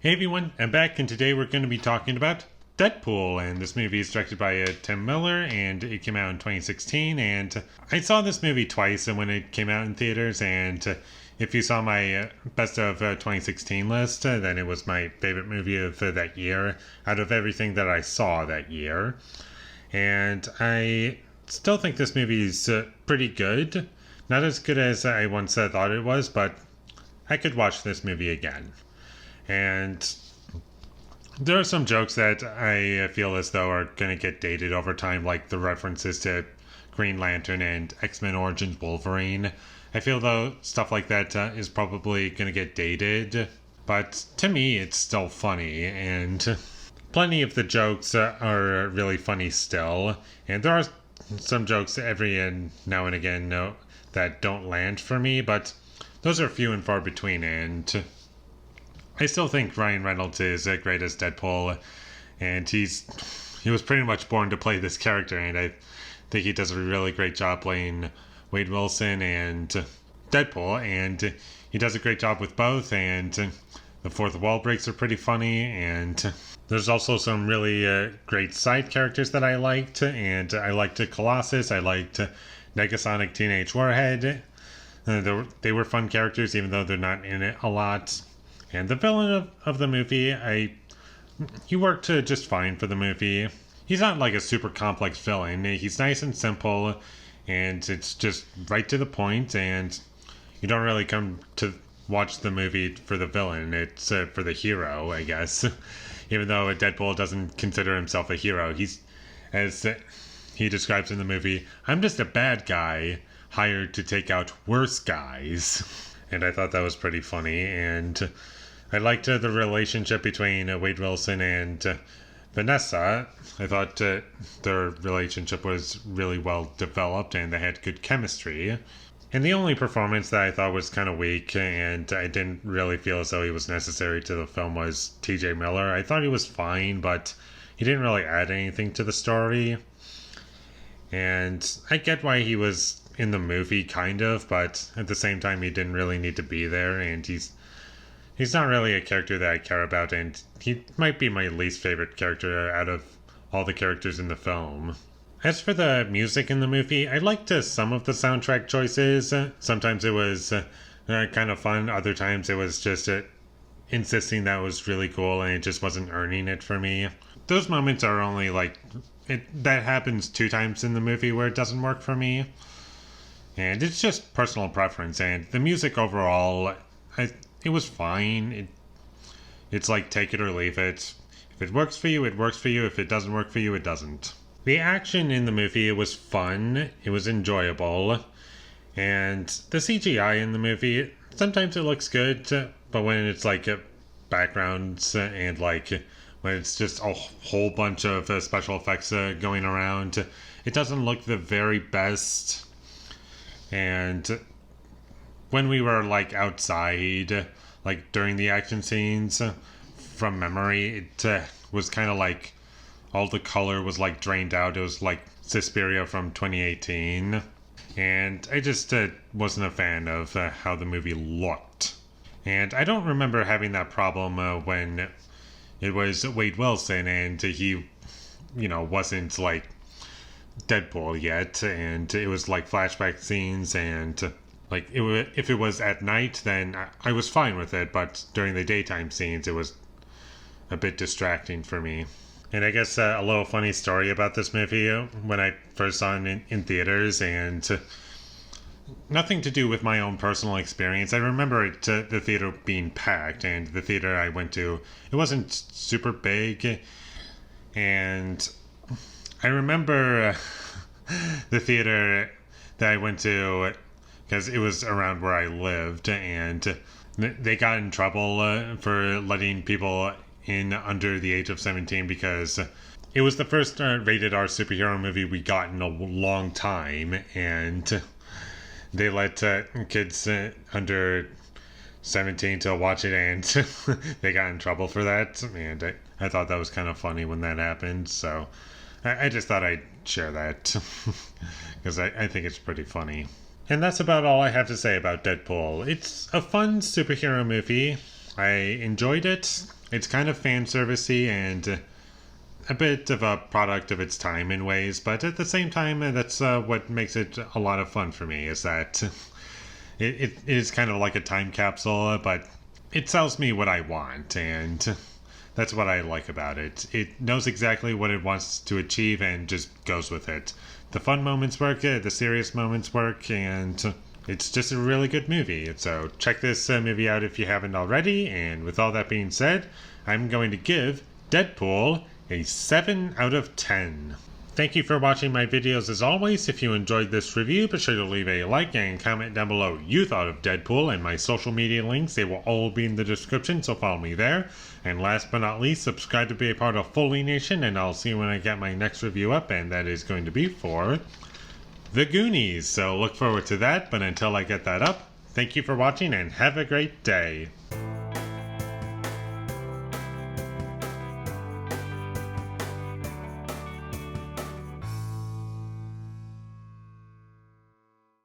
Hey everyone, I'm back, and today we're going to be talking about Deadpool. And this movie is directed by Tim Miller, and it came out in 2016. And I saw this movie twice when it came out in theaters. And if you saw my best of 2016 list, then it was my favorite movie of that year out of everything that I saw that year. And I still think this movie is pretty good. Not as good as I once thought it was, but I could watch this movie again. And there are some jokes that I feel as though are going to get dated over time, like the references to Green Lantern and X-Men Origins Wolverine. I feel though stuff like that is probably going to get dated, but to me it's still funny, and plenty of the jokes are really funny still. And there are some jokes every now and again that don't land for me, but those are few and far between, and I still think Ryan Reynolds is great as Deadpool, and he was pretty much born to play this character, and I think he does a really great job playing Wade Wilson and Deadpool, and he does a great job with both, and the fourth wall breaks are pretty funny, and there's also some really great side characters that I liked, and I liked Colossus, I liked Negasonic Teenage Warhead. They were fun characters, even though they're not in it a lot. And the villain of the movie, he worked just fine for the movie. He's not like a super complex villain. He's nice and simple, and it's just right to the point, and you don't really come to watch the movie for the villain. It's for the hero, I guess. Even though Deadpool doesn't consider himself a hero. He's, as he describes in the movie, I'm just a bad guy hired to take out worse guys. And I thought that was pretty funny, and I liked the relationship between Wade Wilson and Vanessa. I thought their relationship was really well developed, and they had good chemistry. And the only performance that I thought was kind of weak, and I didn't really feel as though he was necessary to the film, was TJ Miller. I thought he was fine, but he didn't really add anything to the story. And I get why he was in the movie, kind of, but at the same time, he didn't really need to be there, and he's not really a character that I care about, and he might be my least favorite character out of all the characters in the film. As for the music in the movie, I liked some of the soundtrack choices. Sometimes it was kind of fun, other times it was just insisting that it was really cool, and it just wasn't earning it for me. Those moments are only that happens 2 times in the movie where it doesn't work for me. And it's just personal preference, and the music overall, it was fine. It's like take it or leave it. If it works for you, it works for you. If it doesn't work for you, it doesn't. The action in the movie, it was fun. It was enjoyable. And the CGI in the movie, sometimes it looks good, but when it's like backgrounds and when it's just a whole bunch of special effects going around, it doesn't look the very best. And when we were outside, during the action scenes, from memory, it was kind of all the color was drained out. It was like Suspiria from 2018. And I just wasn't a fan of how the movie looked. And I don't remember having that problem when it was Wade Wilson and he, wasn't Deadpool yet, and it was flashback scenes, and if it was at night, then I was fine with it, but during the daytime scenes it was a bit distracting for me. And I guess a little funny story about this movie, when I first saw it in theaters, and nothing to do with my own personal experience. I remember the theater being packed, and the theater I went to, it wasn't super big, and I remember the theater that I went to, because it was around where I lived, and they got in trouble for letting people in under the age of 17, because it was the first rated R superhero movie we got in a long time, and they let kids under 17 to watch it, and they got in trouble for that, and I thought that was kind of funny when that happened, so I just thought I'd share that, because I think it's pretty funny. And that's about all I have to say about Deadpool. It's a fun superhero movie. I enjoyed it. It's kind of fan servicey and a bit of a product of its time in ways, but at the same time, that's what makes it a lot of fun for me, is that it is kind of like a time capsule, but it tells me what I want, and that's what I like about it. It knows exactly what it wants to achieve and just goes with it. The fun moments work, the serious moments work, and it's just a really good movie. So check this movie out if you haven't already, and with all that being said, I'm going to give Deadpool a 7 out of 10. Thank you for watching my videos as always. If you enjoyed this review, be sure to leave a like and comment down below what you thought of Deadpool, and my social media links, they will all be in the description, so follow me there. And last but not least, subscribe to be a part of Foley Nation, and I'll see you when I get my next review up, and that is going to be for The Goonies. So look forward to that, but until I get that up, thank you for watching and have a great day.